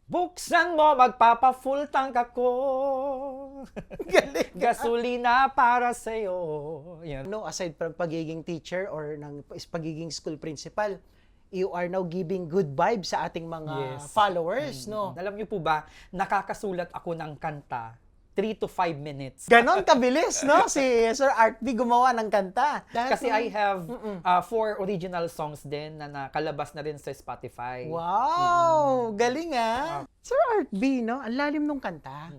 Buksan mo, magpapa-full tank ako. Galing. Gasolina para sa'yo. Yan. No, aside from pagiging teacher or ng pagiging school principal, you are now giving good vibes sa ating mga Yes. followers, no? Alam niyo po ba, nakakasulat ako ng kanta 3 to 5 minutes. Ganon kabilis, no? Si Sir Art B gumawa ng kanta. Kasi I have 4 original songs din na nakalabas na rin sa Spotify. Wow! Galing ah! Sir Art B, no? Ang lalim nung kanta.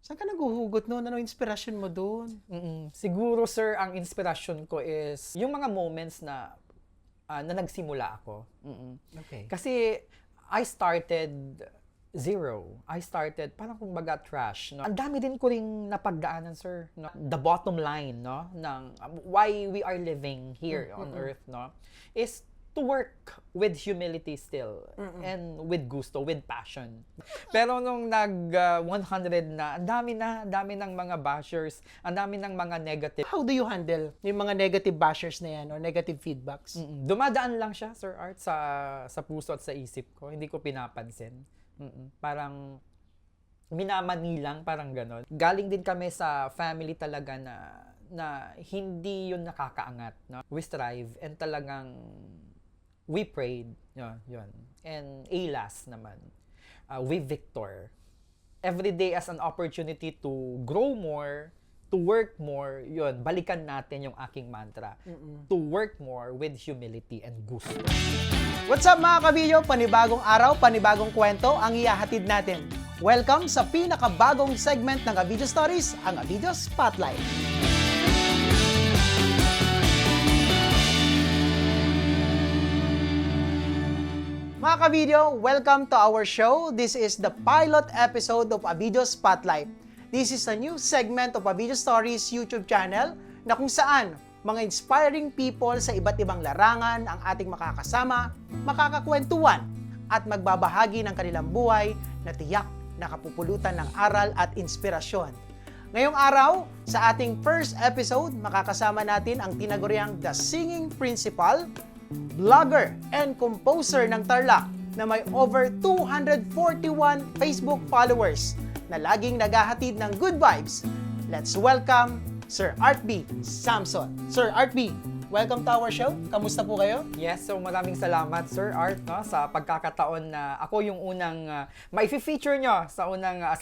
Saan ka naguhugot no? Ano inspirasyon mo doon? Siguro, sir, ang inspiration ko is yung mga moments na nagsimula ako. Okay. Kasi I started zero. I started parang kumbaga trash, no? Ang dami din ko ring napagdaanan, sir, no? The bottom line, no, ng why we are living here on earth, no, is to work with humility still and with gusto, with passion. Pero nung 100 na, ang dami ng mga bashers, ang dami ng mga negative. How do you handle yung mga negative bashers na yan or negative feedbacks? Dumadaan lang siya, Sir Art, sa puso at sa isip ko. Hindi ko pinapansin. Parang minamani lang, parang ganon. Galing din kami sa family talaga na hindi yun nakakaangat, no? We strive and talagang we prayed, yun. And ALAS naman, we victor. Every day as an opportunity to grow more, to work more, yun, balikan natin yung aking mantra. To work more with humility and gusto. What's up mga kabidyo? Panibagong araw, panibagong kwento ang ihahatid natin. Welcome sa pinakabagong segment ng Kabidyo Stories, ang Kabidyo Spotlight. Mga kabidyo, welcome to our show. This is the pilot episode of Kabidyo Spotlight. This is a new segment of Kabidyo Stories YouTube channel na kung saan mga inspiring people sa iba't ibang larangan ang ating makakasama, makakakwentuhan, at magbabahagi ng kanilang buhay na tiyak na kapupulutan ng aral at inspirasyon. Ngayong araw, sa ating first episode, makakasama natin ang tinaguriang The Singing Principal, vlogger and composer ng Tarlac na may over 241 Facebook followers na laging naghahatid ng good vibes. Let's welcome Sir Art B. Samson. Sir Art B, welcome to our show. Kamusta po kayo? Yes, so maraming salamat, Sir Art, no, sa pagkakataon na ako yung unang mai-feature nyo sa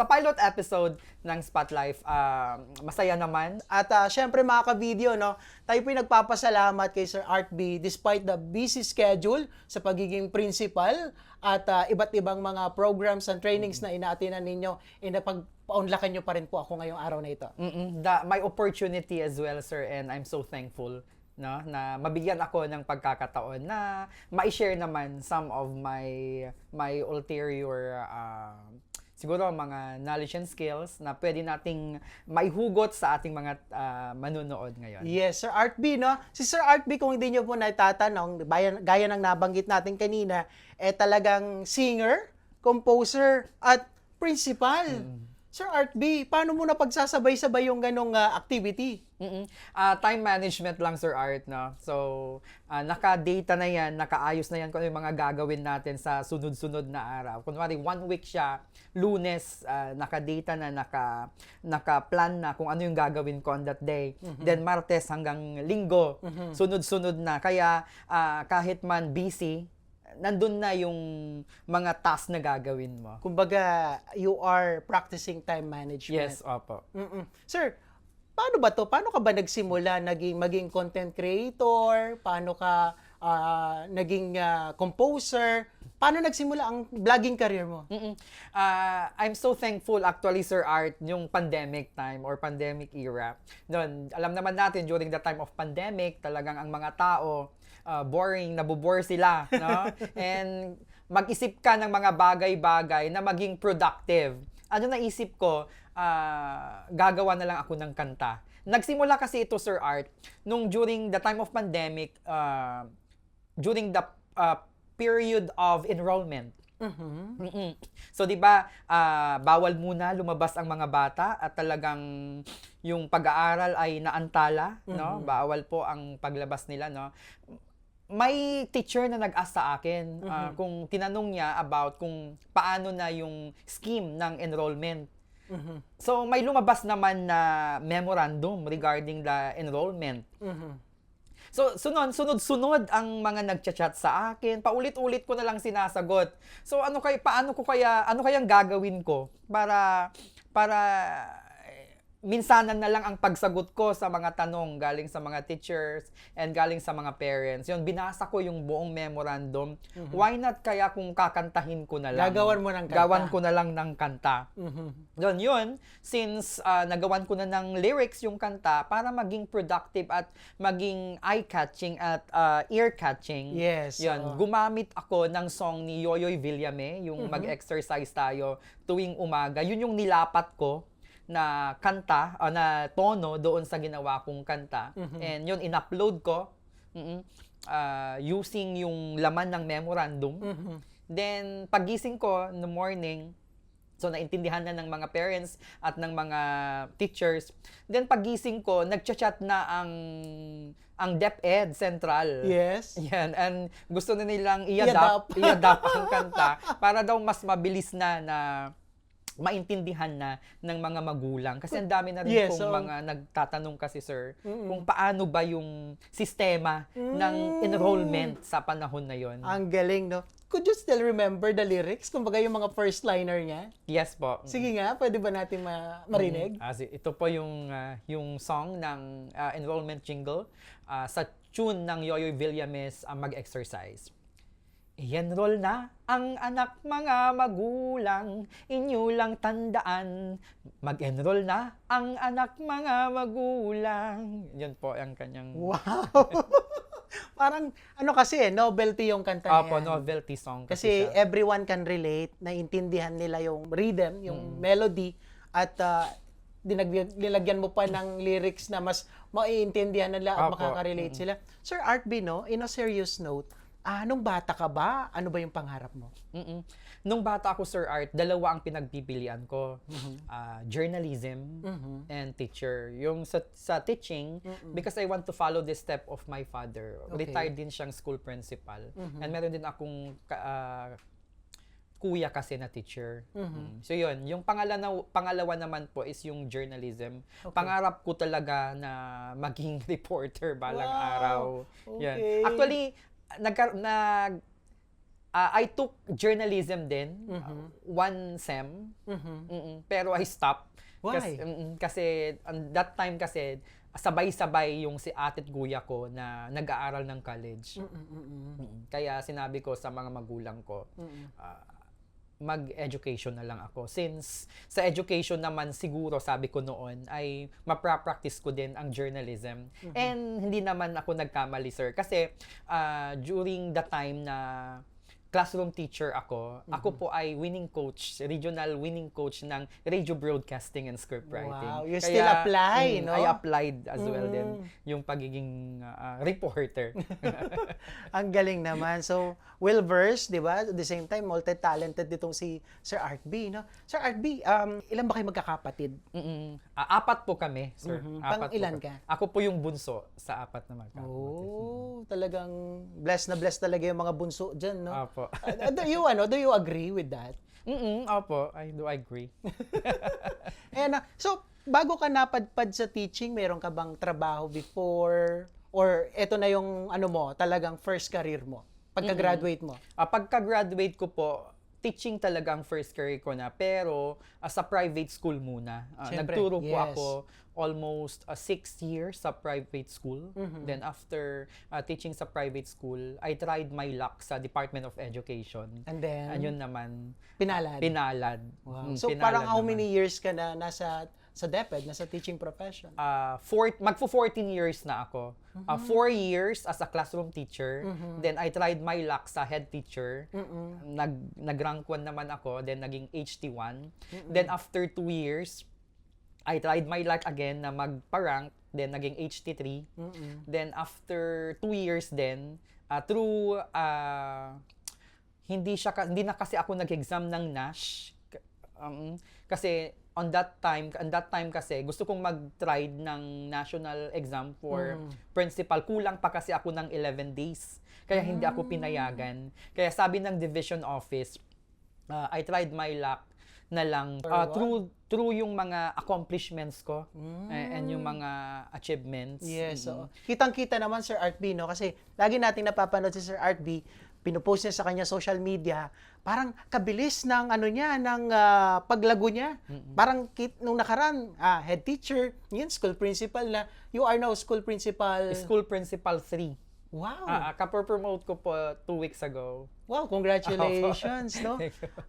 pilot episode ng Spotlight. Masaya naman. At syempre mga ka-video, no, tayo po nagpapasalamat kay Sir Art B despite the busy schedule sa pagiging principal at iba't ibang mga programs and trainings na inaatinan ninyo, napagpaunlakan nyo pa rin po ako ngayong araw na ito. My opportunity as well, sir, and I'm so thankful, no, na mabigyan ako ng pagkakataon na ma-share naman some of my ulterior siguro mga knowledge and skills na pwede nating maihugot sa ating mga manunood ngayon. Yes, Sir Art B, no? Si Sir Art B, kung hindi nyo po natatanong, gaya ng nabanggit natin kanina, talagang singer, composer, at principal. Sir Art B, paano mo na pagsasabay-sabay yung ganong activity? Time management lang, Sir Art, no? So, naka-data na yan, nakaayos na yan kung ano yung mga gagawin natin sa sunod-sunod na araw. Kunwari, 1 week siya, Lunes, naka-data na, naka-plan na kung ano yung gagawin ko on that day. Then, Martes hanggang Linggo, sunod-sunod na. Kaya, kahit man busy, nandun na yung mga task na gagawin mo. Kumbaga, you are practicing time management. Yes, opo. Sir, paano ba to? Paano ka ba nagsimula maging content creator? Paano ka naging composer? Paano nagsimula ang vlogging career mo? I'm so thankful actually, Sir Art, yung pandemic time or pandemic era. Doon, alam naman natin, during the time of pandemic, talagang ang mga tao, boring, nabobore sila, no? And mag-isip ka ng mga bagay-bagay na maging productive. Ano naisip ko, gagawa na lang ako ng kanta. Nagsimula kasi ito, Sir Art, nung during the time of pandemic, during the period of enrollment. So, di ba, bawal muna lumabas ang mga bata at talagang yung pag-aaral ay naantala, no? Bawal po ang paglabas nila, no? may teacher na nag-ask sa akin kung tinanong niya about kung paano na yung scheme ng enrollment. So may lumabas naman na memorandum regarding the enrollment. So sunod-sunod ang mga nagchat-chat sa akin, paulit-ulit ko na lang sinasagot. So ano kayang gagawin ko para minsanan na lang ang pagsagot ko sa mga tanong galing sa mga teachers and galing sa mga parents. Yun, binasa ko yung buong memorandum. Why not kaya kung kakantahin ko na lang? Gagawan mo ng kanta. Gawan ko na lang ng kanta. Yun, since nagawan ko na ng lyrics yung kanta para maging productive at maging eye-catching at ear-catching. Yes. Yun, gumamit ako ng song ni Yoyoy Villame, yung mag-exercise tayo tuwing umaga. Yun yung nilapat ko na kanta, na tono doon sa ginawa kong kanta. And yun, in-upload ko using yung laman ng memorandum. Then, pagising ko in the morning, so naintindihan na ng mga parents at ng mga teachers. Then, pagising ko, nagchat-chat na ang DepEd Central. Yes. Yan, and gusto na nilang i-adapt ang kanta para daw mas mabilis na maintindihan na ng mga magulang. Kasi ang dami na rin mga nagtatanong kasi, sir, kung paano ba yung sistema ng enrollment sa panahon na yon. Ang galing, no? Could you still remember the lyrics? Kumbaga yung mga first liner niya? Yes po. Sige nga, pwede ba natin marinig? Ito po yung song ng enrollment jingle sa tune ng Yoyoy Villames, Mag-Exercise. I-enroll na ang anak mga magulang, inyo lang tandaan. Mag-enroll na ang anak mga magulang. Yan po ang kanyang... Wow! Parang, kasi novelty yung kanta niya. Opo, novelty song. Kasi siya. everyone can relate, naiintindihan nila yung rhythm, yung melody, at nilagyan mo pa ng lyrics na mas maiintindihan nila at makaka-relate sila. Sir Art B, no, in a serious note, nung bata ka ba, ano ba yung pangarap mo? Nung bata ako, Sir Art, dalawa ang pinagpipilian ko. Journalism and teacher. Yung sa teaching, because I want to follow the step of my father. Okay. Retired din siyang school principal. And meron din akong kuya kasi na teacher. So yun, yung pangalawa naman po is yung journalism. Okay. Pangarap ko talaga na maging reporter balang araw. Yan. Okay. Actually, I took journalism din, one sem, pero I stopped. Why? Kasi that time kasi, sabay-sabay yung si ate at kuya ko na nag-aaral ng college. Kaya sinabi ko sa mga magulang ko, mag-education na lang ako. Since sa education naman siguro, sabi ko noon, ay maprapractice ko din ang journalism. And hindi naman ako nagkamali, sir. Kasi during the time na classroom teacher ako po ay winning coach, regional winning coach ng radio broadcasting and script writing. Wow, you still apply, no? I applied as well din yung pagiging reporter. Ang galing naman. So, well-versed, di ba? At the same time, multi-talented ditong si Sir Art B, no? Sir Art B, ilan ba kayo magkakapatid? Apat po kami, sir. Apat Pang-ilan po. ka? Ako po yung bunso sa apat na magkakapatid. Oh, talagang blessed na blessed talaga yung mga bunso dyan, no? Apo. Do you agree with that? Opo, I do agree. So, bago ka napadpad sa teaching, meron ka bang trabaho before? Or eto na yung talagang first career mo? Pagka-graduate mo? Pagka-graduate ko po, teaching talaga ang first career ko na, pero sa private school muna. Siyempre, Nagturo po yes. ako almost 6 years sa private school. Then after teaching sa private school, I tried my luck sa Department of Education. And then? Yun naman. Pinalad? Pinalad. Wow. So, Pinalad parang how naman. many years ka na nasa DepEd, nasa teaching profession? Magpo-14 years na ako. 4 years as a classroom teacher. Then I tried my luck sa head teacher. Nag-rank 1 naman ako. Then naging HT1. Then after 2 years, I tried my luck again na magpa-rank. Then naging HT3. Then after 2 years then, through hindi na kasi ako nag-exam ng NASH. Kasi on that time kasi gusto kong mag-try ng national exam for principal. Kulang pa kasi ako ng 11 days. Kaya hindi ako pinayagan. Kaya sabi ng division office, I tried my luck na lang through yung mga accomplishments ko and yung mga achievements. Yes. So, kitang-kita naman Sir Art B, no? Kasi lagi nating napapanood si Sir Art B, pinupost niya sa kanya social media, parang kabilis ng paglago niya. Parang nung nakaraan, head teacher, yun, school principal na. You are now school principal. School principal 3. Wow. Kapo-promote ko po 2 weeks ago. Wow, congratulations, no?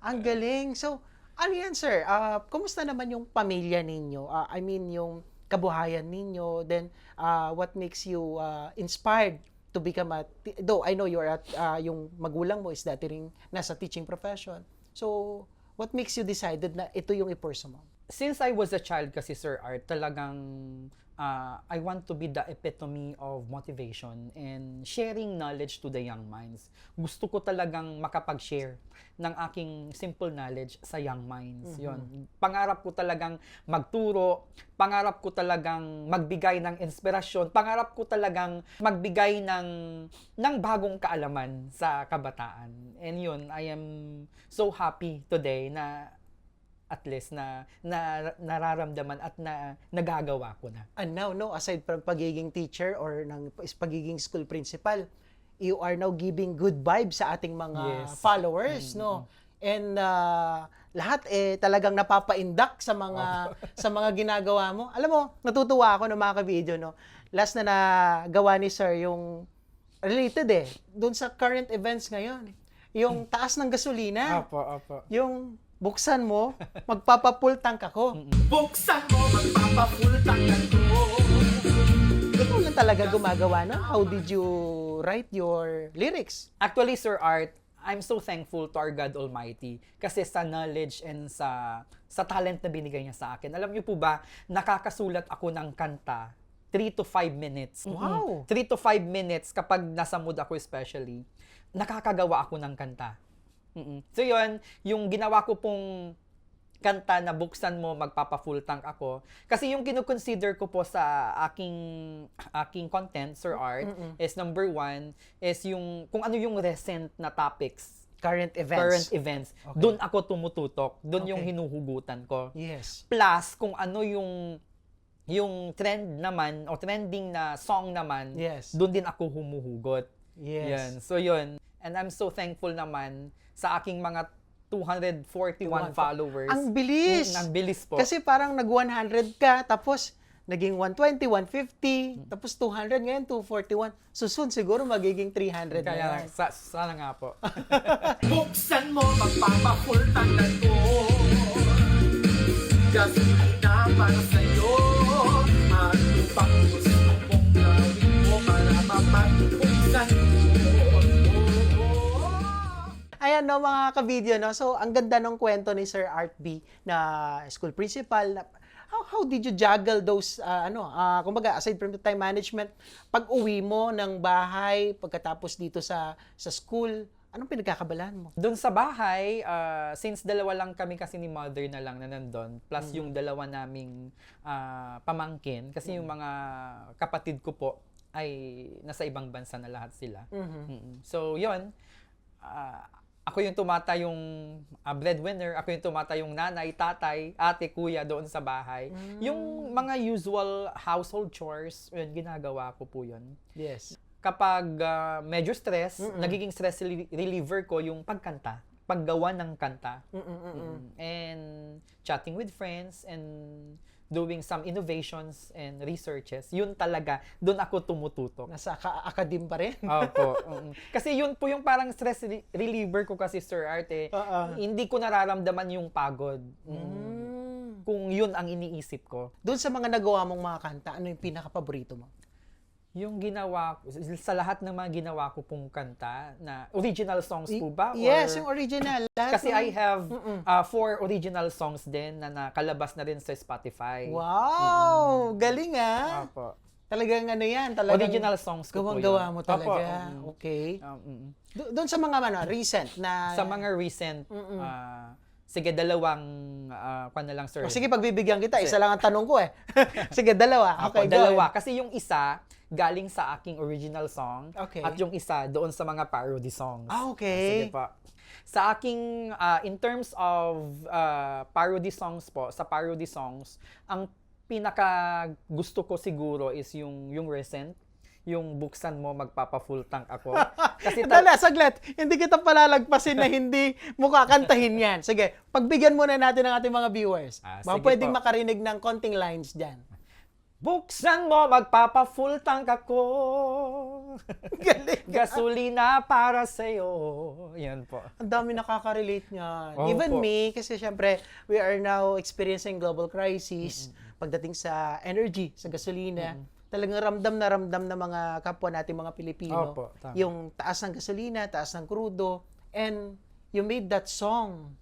Ang galing. So, ano yan, sir? Kumusta naman yung pamilya ninyo? I mean, yung kabuhayan ninyo. Then, what makes you inspired to become though I know you're yung magulang mo is dati ring nasa teaching profession. So, what makes you decided na ito yung i-pursue mo? Since I was a child kasi, Sir Art, talagang I want to be the epitome of motivation and sharing knowledge to the young minds. Gusto ko talagang makapag-share ng aking simple knowledge sa young minds. Yon. Pangarap ko talagang magturo, pangarap ko talagang magbigay ng inspirasyon, pangarap ko talagang magbigay ng bagong kaalaman sa kabataan. And yun, I am so happy today na at least na nararamdaman at nagagawa ko na. And now, no, aside from pagiging teacher or ng pagiging school principal, you are now giving good vibes sa ating mga followers, no? And lahat talagang napapaindak sa mga ginagawa mo. Alam mo, natutuwa ako ng mga ka-video, no? Last na nagawa ni Sir yung related doon sa current events ngayon. Yung taas ng gasolina. Opo. Yung buksan mo, magpapa-full tank ako. Buksan mo, magpapa-full tank ako. Ikaw lang talaga gumagawa, no? How did you write your lyrics? Actually, Sir Art, I'm so thankful to our God Almighty kasi sa knowledge and sa talent na binigay niya sa akin. Alam niyo po ba, nakakasulat ako ng kanta 3 to 5 minutes. Wow! 3 to 5 minutes kapag nasa mood ako especially, nakakagawa ako ng kanta. So yun, yung ginawa ko pong kanta na buksan mo, magpapa-full tank ako. Kasi yung kino-consider ko po sa aking content, Sir Art, is number 1, is yung kung ano yung recent na topics. Current events. Okay. Doon ako tumututok. Doon yung hinuhugutan ko. Yes. Plus, kung ano yung trend naman, o trending na song naman, doon din ako humuhugot. Yes. Yan. So yun. And I'm so thankful naman sa aking mga 241 followers. Ang bilis! Ang bilis po. Kasi parang nag-100 ka, tapos naging 120, 150, tapos 200, ngayon 241. Susun siguro magiging 300 na Kaya yan. sana nga po. Buksan mo, magpapa-full tank ako. Gasolina para sa'yo. Ano pang gusto mong gawin mo para mapag-buksan mo? Ayan no mga ka-video, no? So ang ganda ng kwento ni Sir Art B na school principal. How did you juggle those kumbaga aside from the time management, pag-uwi mo ng bahay pagkatapos dito sa school, anong pinagkakabalan mo? Doon sa bahay, since dalawa lang kami kasi ni mother na lang na nandun, plus yung dalawa naming pamangkin, kasi yung mga kapatid ko po ay nasa ibang bansa na lahat sila. So yun, ako yung tumatayong breadwinner, ako yung tumatayong nanay, tatay, ate, kuya doon sa bahay. Yung mga usual household chores, yun, ginagawa ko po yun. Yes. Kapag medyo stress, nagiging stress reliever ko yung pagkanta, paggawa ng kanta. And chatting with friends and doing some innovations and researches. Yun talaga, doon ako tumututok. Nasa academe pa rin? Opo. Kasi yun po yung parang stress reliever ko kasi, Sir Art Hindi ko nararamdaman yung pagod. Kung yun ang iniisip ko. Doon sa mga nagawa mong mga kanta, ano yung pinaka-paborito mo? Yung ginawa ko, sa lahat ng mga ginawa ko pong kanta, na original songs po ba? Yes, Or, yung original. Lahat kasi ng- I have 4 original songs din na nakalabas na rin sa Spotify. Wow! Galing Opo. Talagang ano yan, talagang Original songs ko po yun. gawang-gawa mo talaga. Okay. Mm. Doon sa mga recent na... Sa mga recent Sige, dalawang, kwan na lang, sir. O sige, pagbibigyan kita. Isa lang ang tanong ko eh. Sige, dalawa. Opo, Okay, go dalawa. ahead. Kasi yung isa, galing sa aking original song. Okay. At yung isa, doon sa mga parody songs. Okay. Sige po. Sa aking, in terms of parody songs po, sa parody songs, ang pinaka gusto ko siguro is yung recent, yung buksan mo, magpapa-full tank ako. Kasi Dala, saglit. Hindi kita palalagpasin na hindi mo kakantahin yan. Sige, pagbigyan muna natin ang ating mga viewers. Baka sige pwedeng po. makarinig ng konting lines dyan. buksan mo, magpapa-full tank ako. Galing. Gasolina para sa'yo. Yan po. Ang dami nakaka-relate niyan. Opo. Even me, kasi syempre, we are now experiencing global crisis. Pagdating sa energy, sa gasolina, talagang ramdam na mga kapwa natin mga Pilipino. Opo, tama. Yung taas ng gasolina, taas ng krudo, and you made that song,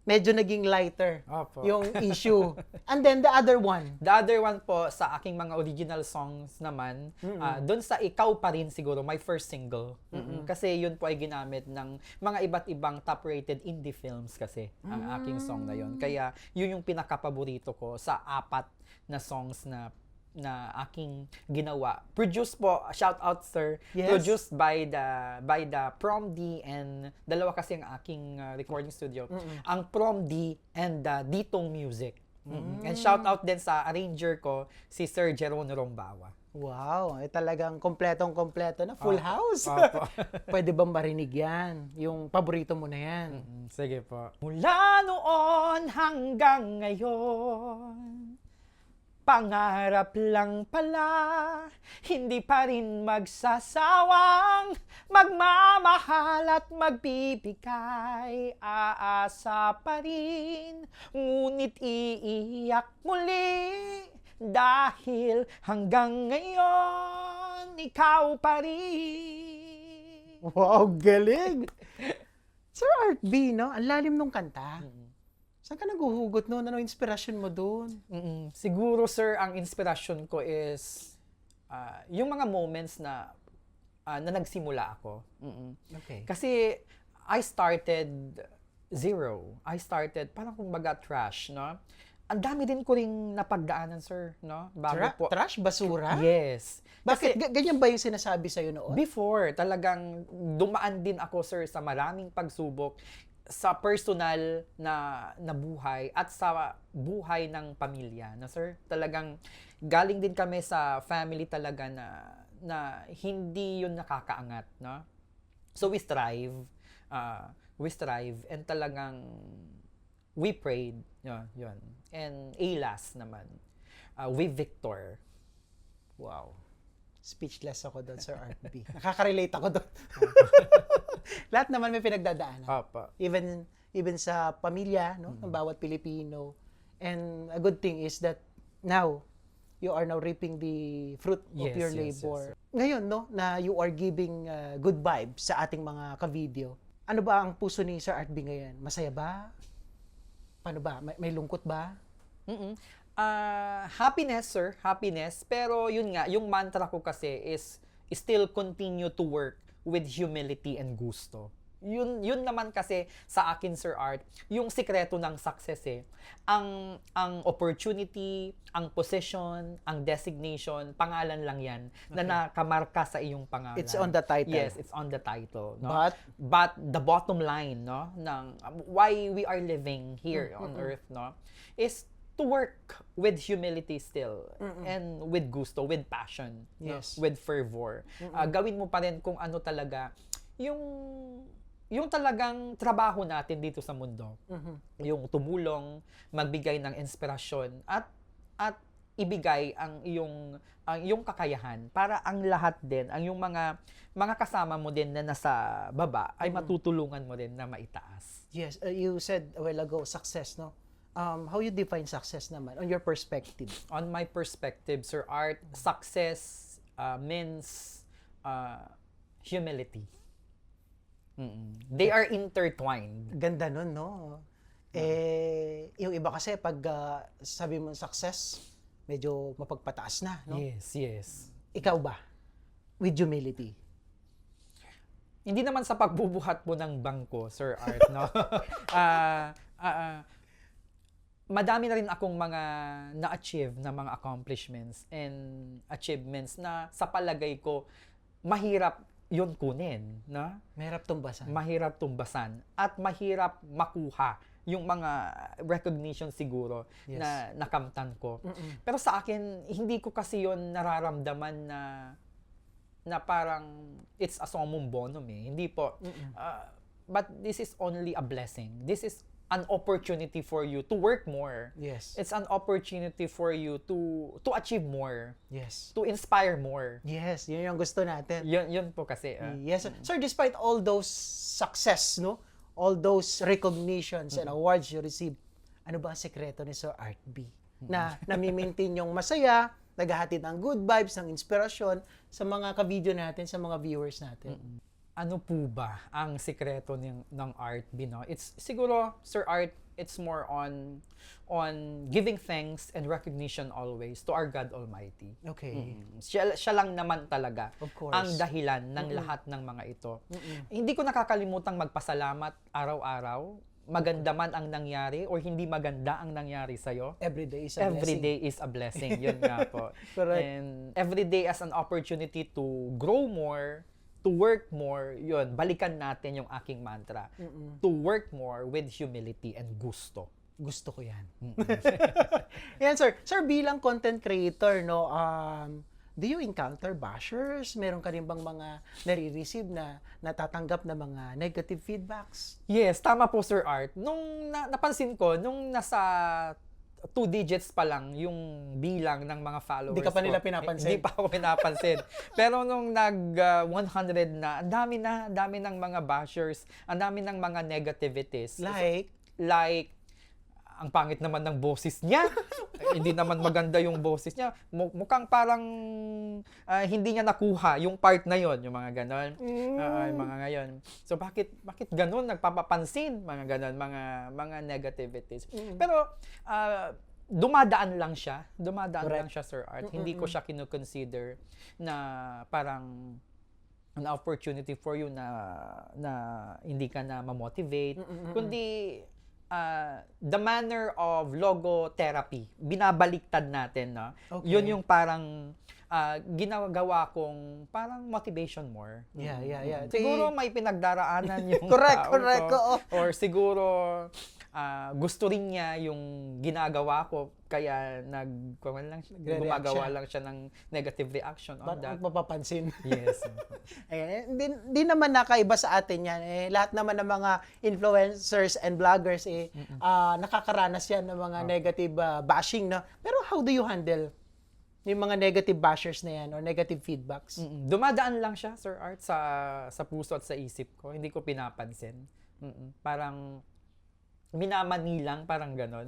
medyo naging lighter Opo. yung issue. And then the other one, The other one po, sa aking mga original songs naman, doon sa Ikaw Pa Rin siguro, my first single. Kasi yun po ay ginamit ng mga iba't ibang top-rated indie films kasi, ang aking song na yun. Kaya yun yung pinaka-paborito ko sa 4 na songs na aking ginawa. Produced po, shout out sir, Yes. produced by the Prom D, and dalawa kasi ang aking recording studio. Ang Prom D and Ditong Music. And shout out din sa arranger ko, si Sir Jeron Rombawa. wow, talagang kompletong-kompleto na, full house. Opo. Pwede bang marinig yan? Yung paborito mo na yan. Sige po. Mula noon hanggang ngayon, pangarap lang pala, hindi pa rin magsasawang magmamahal at magbibigay, aasa pa rin, ngunit iiyak muli dahil hanggang ngayon ikaw pa rin. Wow, galing! Sir Art B, no? Ang lalim nung kanta. Saan ka naguhugot noon? Ano inspirasyon mo doon? Siguro, sir, ang inspirasyon ko is yung mga moments na nagsimula ako. Okay. Kasi I started zero. I started parang kumbaga trash, no? Ang dami din ko ring napagdaanan, sir, no? Bago po. Trash? Basura? Yes. Bakit? Kasi Ganyan ba yung sinasabi sa'yo noon? before, talagang dumaan din ako, sir, sa maraming pagsubok sa personal na buhay at sa buhay ng pamilya, na sir, talagang galing din kami sa family talaga na hindi yun nakakaangat, no? So we strive and talagang we prayed, yun. And ALAS naman, we victor. Wow. Speechless ako doon, Sir Art B. Nakaka-relate ako doon. Lahat naman may pinagdadaanan. Opo. Even sa pamilya, no, ng bawat Pilipino. And a good thing is that now you are now reaping the fruit of your labor. Ngayon, no, na you are giving good vibes sa ating mga ka-video. Ano ba ang puso ni Sir Art B ngayon? Masaya ba? Paano ba? May lungkot ba? Happiness, sir. Happiness. Pero yun nga, yung mantra ko kasi is still continue to work with humility and gusto. Yun naman kasi sa akin, Sir Art, yung sikreto ng success eh. Ang opportunity, ang position, ang designation, pangalan lang yan na nakamarka sa iyong pangalan. It's on the title. Yes, it's on the title. No? But the bottom line, no, ng why we are living here on earth, no, is to work with humility still and with gusto, with passion, no? Yes. With fervor. Gawin mo pa rin kung ano talaga yung talagang trabaho natin dito sa mundo. Yung tumulong, magbigay ng inspirasyon at ibigay ang iyong kakayahan para ang lahat din, ang yung mga kasama mo din na nasa baba ay matutulungan mo din na maitaas. yes, you said a while ago, success, no? How you define success naman, on your perspective? On my perspective, Sir Art, success means humility. They are intertwined. Ganda nun, no? Yung iba kasi, pag sabi mo success, medyo mapagpataas na, no? Yes. Ikaw ba? With humility? hindi naman sa pagbubuhat mo ng bangko, Sir Art, no? Ah, ah, ah, madami na rin akong mga na-achieve na mga accomplishments and achievements na sa palagay ko mahirap yun kunin, no? Mahirap tumbasan. Mahirap tumbasan at mahirap makuha yung mga recognition siguro Yes. na nakamtan ko. Pero sa akin, hindi ko kasi yun nararamdaman na parang it's a summum bonum eh. Hindi po. But this is only a blessing. This is an opportunity for you to work more. Yes. It's an opportunity for you to achieve more, Yes. to inspire more. Yes, yun yung gusto natin. Yun po kasi. Yes. Sir, despite all those success, no? All those recognitions and awards you receive, ano ba ang sekreto ni Sir Art B? Na nami-maintain yung masaya, naghahatid ng good vibes, ng inspirasyon sa mga ka-video natin, sa mga viewers natin. Ano po ba ang sikreto ng Art B, no? It's siguro, Sir Art, it's more on giving thanks and recognition always to our God Almighty. Okay. Siya lang naman talaga Of course. ang dahilan ng lahat ng mga ito. Hindi ko nakakalimutang magpasalamat araw-araw, maganda man ang nangyari or hindi maganda ang nangyari sa'yo. Every day is a Every blessing. day is a blessing. Yun nga po. Correct. And every day as an opportunity to grow more, to work more, yun, balikan natin yung aking mantra. To work more with humility and gusto. Gusto ko yan. Yan, sir. Sir, bilang content creator, no, do you encounter bashers? Meron ka rin bang mga nare-receive na natatanggap na mga negative feedbacks? Yes, tama po, Sir Art. Nung napansin ko, nung nasa 2 digits pa lang yung bilang ng mga followers Hindi ka pa nila ko. pinapansin? Hindi pa ako pinapansin. Pero nung 100 na, ang dami ng mga bashers, ang dami ng mga negativities. Like, ang pangit naman ng boses niya. Hindi naman maganda yung boses niya. Mukhang parang hindi niya nakuha yung part na yon, yung mga ganon. Yung mga ngayon. So bakit ganon nagpapapansin mga ganon, mga negativities. Pero dumadaan lang siya, Sir Art. Hindi ko siya kino-consider na parang an opportunity for you na hindi ka na ma-motivate, kundi the manner of logotherapy, binabaliktad natin, no? Okay. Yun yung parang ginagawa kong parang motivation more. Yeah. Siguro may pinagdaraanan yung Correct, tao correct, ko. oo. Or siguro gusto rin niya yung ginagawa ko, kaya gumagawa lang siya ng negative reaction on that. Bakit mapapansin? Yes. Ayan, di naman nakaiba sa atin yan. Lahat naman ng mga influencers and vloggers, nakakaranas yan ng mga negative bashing. No? Pero how do you handle yung mga negative bashers na yan or negative feedbacks? Dumadaan lang siya, Sir Art, sa puso at sa isip ko. Hindi ko pinapansin. Parang minamani lang, parang ganon.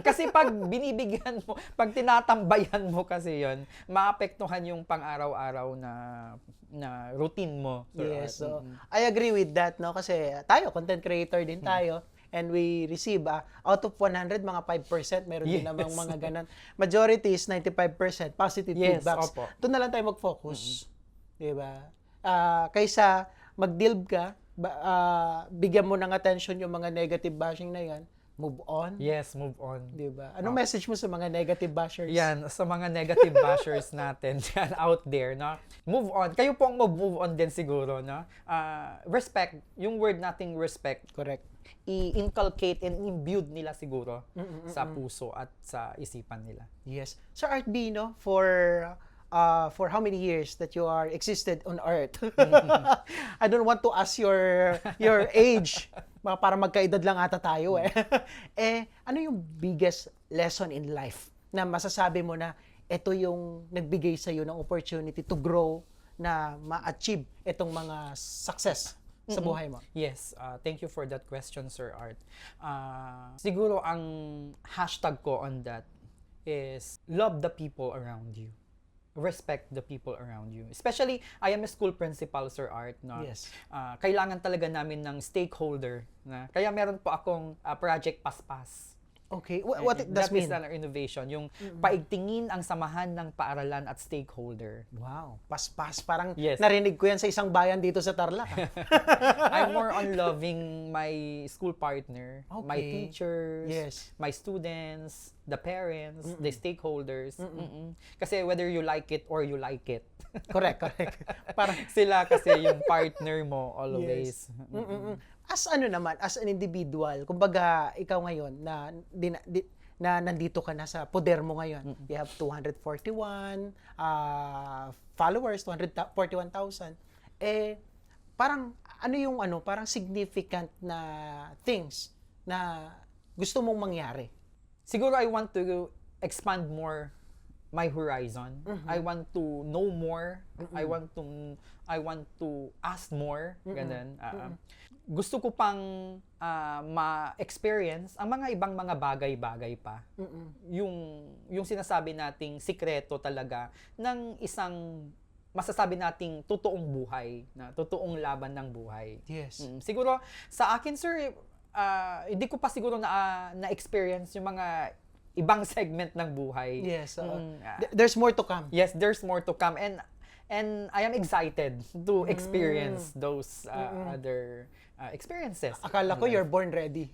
Kasi pag binibigyan mo, pag tinatambayan mo kasi yon, maapektuhan yung pang-araw-araw na routine mo. Sir Yes, Art. so I agree with that, no? Kasi tayo, content creator din tayo. And we receive, out of 100, mga 5%, meron din Yes. namang mga ganon. Majority is 95% positive Yes, feedbacks. opo. Doon na lang tayo mag-focus. Diba? Kaysa mag-delve ka, bigyan mo ng attention yung mga negative bashing na yan, move on. Yes, move on. Diba? Anong message mo sa mga negative bashers? Yan, sa mga negative bashers natin yan out there, no? Move on. Kayo po ang move on din siguro, no? Respect, yung word nating respect, Correct. i-inculcate and imbued nila siguro sa puso at sa isipan nila. Yes. Sir Art B, no? For how many years that you are existed on Earth? I don't want to ask your age. Para magkaedad lang ata tayo eh. Ano yung biggest lesson in life na masasabi mo na ito yung nagbigay sa iyo ng opportunity to grow, na ma-achieve itong mga success sa buhay mo? Yes, thank you for that question, Sir Art. Siguro ang hashtag ko on that is love the people around you. Respect the people around you. Especially, I am a school principal, Sir Art. No? Yes. Kailangan talaga namin ng stakeholder. Kaya meron po akong Project Paspas. Okay. What it does That is mean? an innovation, yung paigtingin ang samahan ng paaralan at stakeholder. Wow. Paspas. Parang Yes. narinig ko yan sa isang bayan dito sa Tarlac. I'm more on loving my school partner, my Okay. teachers, Yes. my students, the parents, the stakeholders. Kasi whether you like it or you like it, Correct. Parang, sila kasi yung partner mo always. as ano naman, as an individual, kumbaga, ikaw ngayon, na nandito ka na sa poder mo ngayon. You have 241 followers, 241,000. Parang, parang significant na things na gusto mong mangyari. Siguro I want to expand more my horizon. I want to know more. I want to ask more. Ganun. Gusto ko pang ma-experience ang mga ibang mga bagay-bagay pa. Yung sinasabi nating sikreto talaga ng isang masasabi nating totoong buhay, na totoong laban ng buhay. Yes. Siguro sa akin, sir, hindi ko pa siguro na-experience yung mga ibang segment ng buhay. Yes. Ah. There's more to come. Yes, there's more to come, and I am excited to experience those other experiences. Akala ko you're born ready.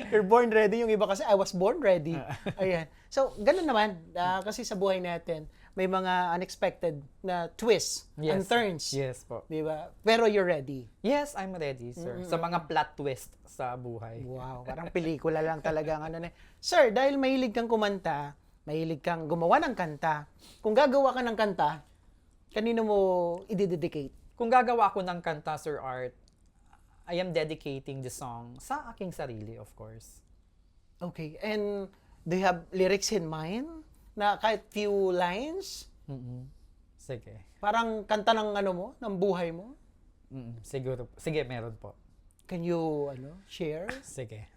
You're born ready. Yung iba kasi, I was born ready. Ayan. So, ganun naman. Kasi sa buhay natin, may mga unexpected na twists and turns. Yes po. Di ba? Pero you're ready. Yes, I'm ready, sir. Sa mga plot twist sa buhay. Wow, parang pelikula lang talaga ang ano na. Sir, dahil mahilig kang kumanta, mahilig kang gumawa ng kanta, kung gagawa ka ng kanta, kanino mo i-dedicate? Kung gagawa ko ng kanta, Sir Art, I am dedicating the song sa aking sarili, of course. Okay, and do you have lyrics in mind? Na kahit few lines? Sige. Parang kanta ng ano mo, ng buhay mo? Siguro. Sige, meron po. Can you, share? Sige.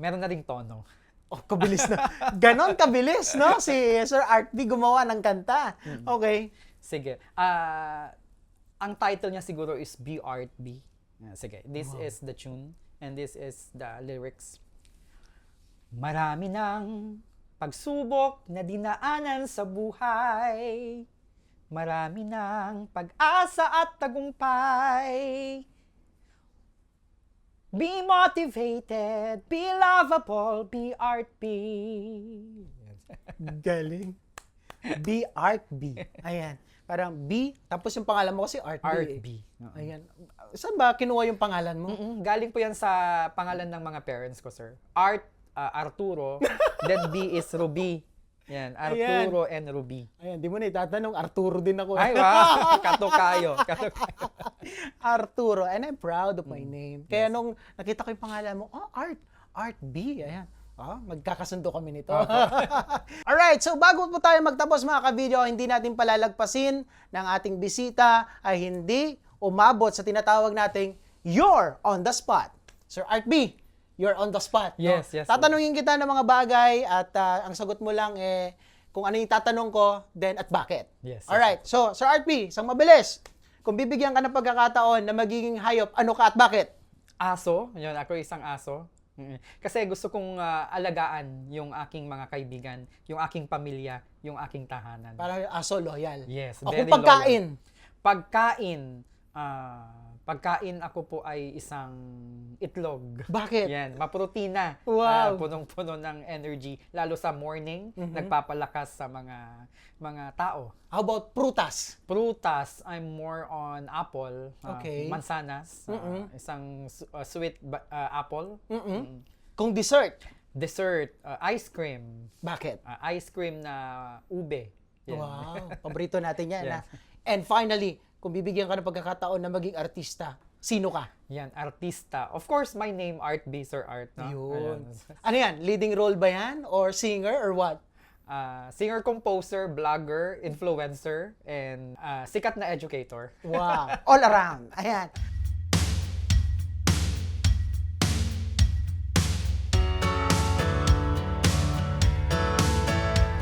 Meron na ring tono. Oh, kabilis na. Ganon kabilis, no? Si Sir Art B gumawa ng kanta. Okay. Sige. Ang title niya siguro is Be Art B. Sige. This is the tune and this is the lyrics. Marami ng pagsubok na dinaanan sa buhay. Marami ng pag-asa at tagumpay. Be motivated, be lovable, be Art B. Galing. B Art B. Ayan. Parang B, tapos yung pangalan mo kasi Art B. Art eh. B. Ayan. Saan ba kinuha yung pangalan mo? Galing po yan sa pangalan ng mga parents ko, sir. Art, Arturo, then B is Ruby. Yan, Arturo and Ruby. Ayan, di mo na itatanong, Arturo din ako. Ay, wow! Katukayo. Arturo, and I'm proud of my name. Kaya nung nakita ko yung pangalan mo, Art B. Ayan. Magkakasundo kami nito. Alright, so bago po tayo magtapos mga ka-video, hindi natin palalagpasin ng ating bisita ay hindi umabot sa tinatawag nating You're on the Spot. Sir Art B, you're on the spot. Yes, no? yes. Tatanungin kita ng mga bagay at ang sagot mo lang kung ano yung tatanong ko, then at bakit. Yes. Alright, so Sir Art B, isang mabilis. Kung bibigyan ka ng pagkakataon na magiging hayop, ano ka at bakit? Aso. Yun, ako isang aso. Kasi gusto kong alagaan yung aking mga kaibigan, yung aking pamilya, yung aking tahanan. Para aso loyal. Yes, O, very kung pagkain. Pagkain, pagkain ako po ay isang itlog. Bakit? Yan, maprotina. Wow. Punong-puno ng energy. Lalo sa morning, nagpapalakas sa mga tao. How about prutas? Prutas, I'm more on apple. Okay. Mansanas. Isang sweet apple. Kung dessert? Dessert, ice cream. Bakit? Ice cream na ube. Yan. Wow, paborito natin yan. Yes. And finally, kung bibigyan ka ng pagkakataon na maging artista, sino ka? Yan, artista. Of course, my name, Art B, Sir Art. No? Yun. Ayan. Ano yan? Leading role ba yan? Or singer? Or what? Singer, composer, vlogger, influencer, and sikat na educator. Wow. All around. Ayan.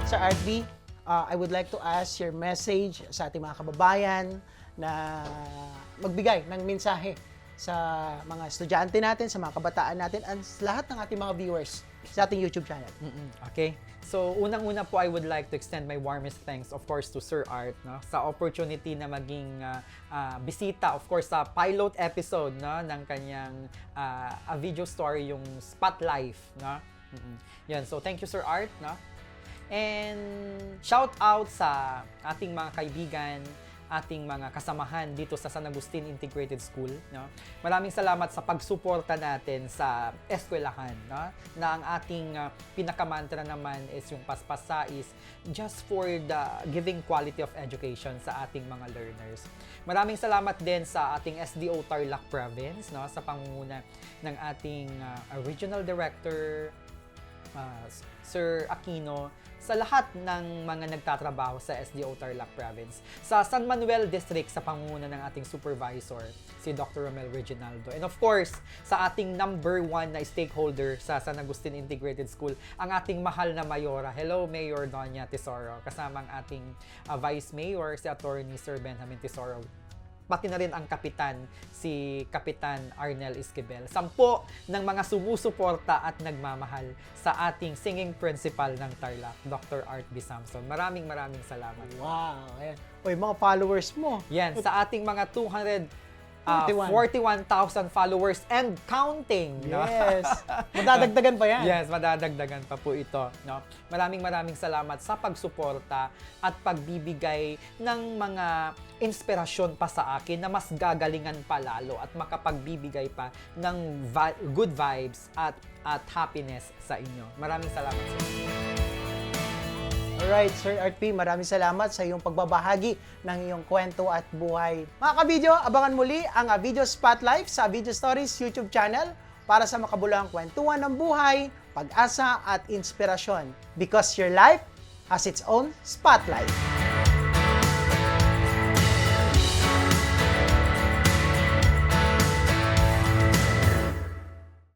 Sir Art B, I would like to ask your message sa ating mga kababayan na magbigay ng mensahe sa mga estudyante natin, sa mga kabataan natin, and sa lahat ng ating mga viewers sa ating YouTube channel. Okay? So, unang-una po, I would like to extend my warmest thanks, of course, to Sir Art, no? Sa opportunity na maging bisita, of course, sa pilot episode, no? Ng kanyang a video story, yung Spot Life, no? Yan. So, thank you, Sir Art, no? And shout out sa ating mga kaibigan, ating mga kasamahan dito sa San Agustin Integrated School, no? Maraming salamat sa pagsuporta natin sa eskwelahan, no? Na ang ating pinakamantra naman is yung paspasais just for the giving quality of education sa ating mga learners. Maraming salamat din sa ating SDO Tarlac Province, no? Sa pangunguna ng ating Regional Director Sir Aquino, sa lahat ng mga nagtatrabaho sa SDO Tarlac Province. Sa San Manuel District, sa pangunguna ng ating supervisor, si Dr. Romel Reginaldo. And of course, sa ating number 1 na stakeholder sa San Agustin Integrated School, ang ating mahal na Mayora. Hello, Mayor Doña Tesoro. Kasama ang ating Vice Mayor, si Attorney Sir Benjamin Tesoro. Pati na rin ang kapitan, si Kapitan Arnel Esquivel. 10 ng mga sumusuporta at nagmamahal sa ating singing principal ng Tarlac, Dr. Art B. Samson. Maraming salamat. Wow! Ayan. Uy, mga followers mo. Yan, sa ating mga 41,000 followers and counting. No? Yes. Madadagdagan pa yan. Yes, madadagdagan pa po ito. No? Maraming salamat sa pagsuporta at pagbibigay ng mga inspirasyon pa sa akin na mas gagalingan pa lalo at makapagbibigay pa ng good vibes at happiness sa inyo. Maraming salamat sa inyo. Alright, Sir Art P, maraming salamat sa iyong pagbabahagi ng iyong kwento at buhay. Mga kabidyo, abangan muli ang Video Spotlight sa Video Stories YouTube channel para sa makabuluhang kwentuhan ng buhay, pag-asa at inspirasyon. Because your life has its own spotlight.